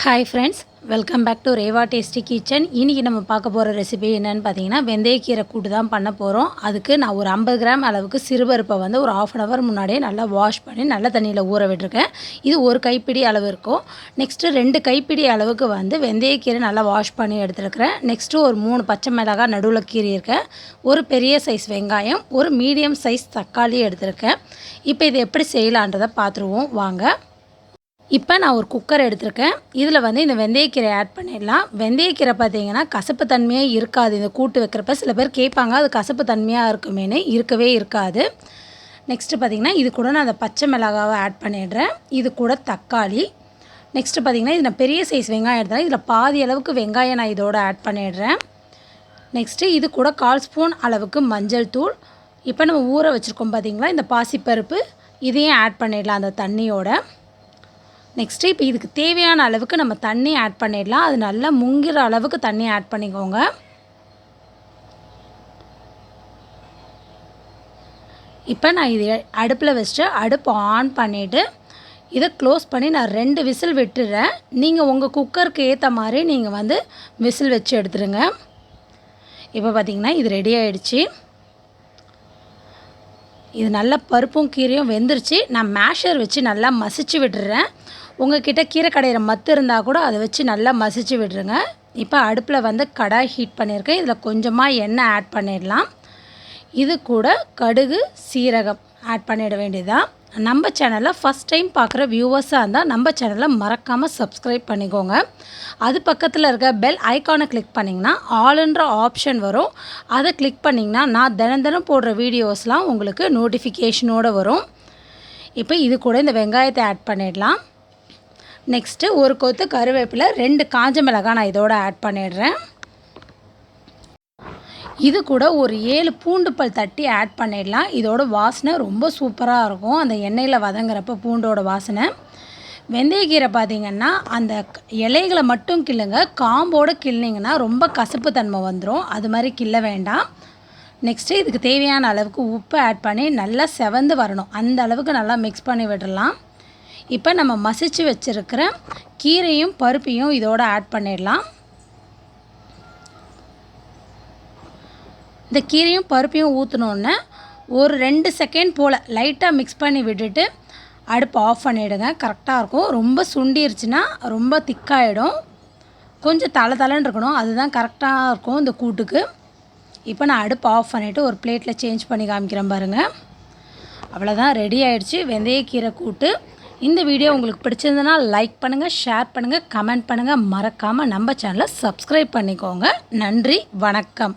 Hi friends, welcome back to Reva Tasty Kitchen. இன்னைக்கு நம்ம பார்க்க போற ரெசிபி என்னன்னு பாத்தீங்கன்னா வெந்தயக்கீரை கூட்டு தான் பண்ண போறோம். அதுக்கு நான் ஒரு 50 கிராம் அளவுக்கு சிறுபருப்பை வந்து ஒரு 1/2 hour முன்னாடியே நல்லா வாஷ் பண்ணி நல்ல தண்ணியில ஊற விட்டுருக்கேன். இது ஒரு கைப்பிடி அளவு இருக்கும். நெக்ஸ்ட் 2 கைப்பிடி அளவுக்கு வந்து வெந்தயக்கீரை நல்லா வாஷ் பண்ணி எடுத்துருக்கேன். நெக்ஸ்ட் ஒரு 3 பச்சை மிளகாய் நடுவுல கீறியிருக்கேன். ஒரு பெரிய சைஸ் வெங்காயம், ஒரு மீடியம் சைஸ் தக்காளி எடுத்துருக்கேன். இப்போ இது எப்படி செய்யலான்றதை பார்த்துருவோம் வாங்க. இப்போ நான் ஒரு குக்கர் எடுத்திருக்கேன். இதில் வந்து இந்த வெந்தயக்கீரை ஆட் பண்ணிடலாம். வெந்தயக்கீரை பார்த்தீங்கன்னா கசப்பு தன்மையே இருக்காது. இந்த கூட்டு வைக்கிறப்ப சில பேர் கேட்பாங்க அது கசப்பு தன்மையாக இருக்குமேனு, இருக்கவே இருக்காது. நெக்ஸ்ட்டு பார்த்திங்கன்னா இது கூட நான் அந்த பச்சை மிளகாவை ஆட் பண்ணிடுறேன். இது கூட தக்காளி. நெக்ஸ்ட்டு பார்த்திங்கன்னா இது நான் பெரிய சைஸ் வெங்காயம் எடுத்தேன். இதில் பாதி அளவுக்கு வெங்காயம் நான் இதோடு ஆட் பண்ணிடுறேன். நெக்ஸ்ட்டு இது கூட 1/4 ஸ்பூன் அளவுக்கு மஞ்சள் தூள். இப்போ நம்ம ஊற வச்சுருக்கோம் பார்த்திங்களா இந்த பாசிப்பருப்பு, இதையும் ஆட் பண்ணிடலாம் அந்த தண்ணியோட. நெக்ஸ்ட்டு இப்போ இதுக்கு தேவையான அளவுக்கு நம்ம தண்ணி ஆட் பண்ணிடலாம். அது நல்லா முங்குற அளவுக்கு தண்ணி ஆட் பண்ணிக்கோங்க. இப்போ நான் இது அடுப்பில் வச்சுட்டு அடுப்பு ஆன் பண்ணிவிட்டு இதை க்ளோஸ் பண்ணி நான் 2 விசில் விட்டுறேன். நீங்கள் உங்கள் குக்கருக்கு ஏற்ற மாதிரி நீங்கள் வந்து விசில் வச்சு எடுத்துருங்க. இப்போ பார்த்திங்கன்னா இது ரெடி ஆகிடுச்சு. இது நல்லா பருப்பும் கீரையும் வெந்துருச்சு. நான் மேஷர் வச்சு நல்லா மசிச்சு விட்டுறேன். உங்கள்கிட்ட கீரை கடையிற மத்து இருந்தால் கூட அதை வச்சு நல்லா மசிச்சு விட்டுருங்க. இப்போ அடுப்பில் வந்து கடாய் ஹீட் பண்ணியிருக்கேன். இதில் கொஞ்சமாக எண்ணெய் ஆட் பண்ணிடலாம். இது கூட கடுகு சீரகம் ஆட் பண்ணிட வேண்டியதான். நம்ம சேனலில் ஃபஸ்ட் டைம் பார்க்குற வியூவர்ஸாக இருந்தால் நம்ம சேனலை மறக்காமல் சப்ஸ்கிரைப் பண்ணிக்கோங்க. அது பக்கத்தில் இருக்க பெல் ஐக்கானை கிளிக் பண்ணிங்கன்னா ஆல்ன்ற ஆப்ஷன் வரும். அதை கிளிக் பண்ணிங்கன்னா நான் தினம் போடுற வீடியோஸ்லாம் உங்களுக்கு நோட்டிஃபிகேஷனோடு வரும். இப்போ இது கூட இந்த வெங்காயத்தை ஆட் பண்ணிடலாம். நெக்ஸ்ட்டு ஒரு கொத்து கருவேப்பிலை, 2 காஞ்ச மிளகாய் நான் இதோடு ஆட் பண்ணிடுறேன். இது கூட ஒரு 7 பூண்டு பல் தட்டி ஆட் பண்ணிடலாம். இதோட வாசனை ரொம்ப சூப்பராக இருக்கும் அந்த எண்ணெயில் வதங்குறப்ப பூண்டோட வாசனை. வெந்தயக்கீரை பார்த்திங்கன்னா அந்த இலைகளை மட்டும் கிள்ளுங்க, காம்போடு கிள்ளிங்கன்னா ரொம்ப கசப்பு தன்மை வந்துடும். அது மாதிரி கிள்ள வேண்டாம். நெக்ஸ்ட்டு இதுக்கு தேவையான அளவுக்கு உப்பு ஆட் பண்ணி நல்லா செவந்து வரணும். அந்த அளவுக்கு நல்லா மிக்ஸ் பண்ணி விடலாம். இப்போ நம்ம மசிச்சு வச்சுருக்கிற கீரையும் பருப்பையும் இதோடு ஆட் பண்ணிடலாம். இந்த கீரையும் பருப்பையும் ஊற்றினோன்னே ஒரு 2 செகண்ட் போல் லைட்டாக மிக்ஸ் பண்ணி விட்டுட்டு அடுப்பு ஆஃப் பண்ணிவிடுங்க. கரெக்டாக இருக்கும். ரொம்ப சுண்டிருச்சுன்னா ரொம்ப திக்காகிடும். கொஞ்சம் தலை இருக்கணும், அதுதான் கரெக்டாக இருக்கும் இந்த கூட்டுக்கு. இப்போ நான் அடுப்பு ஆஃப் பண்ணிவிட்டு ஒரு பிளேட்டில் சேஞ்ச் பண்ணி காமிக்கிறேன் பாருங்கள். அவ்வளோதான், ரெடி ஆகிடுச்சு வெந்தயக்கீரை கூட்டு. இந்த வீடியோ உங்களுக்கு பிடிச்சிருந்ததுன்னா லைக் பண்ணுங்கள், ஷேர் பண்ணுங்கள், கமெண்ட் பண்ணுங்கள். மறக்காமல் நம்ம சேனலை சப்ஸ்கிரைப் பண்ணிக்கோங்க. நன்றி, வணக்கம்.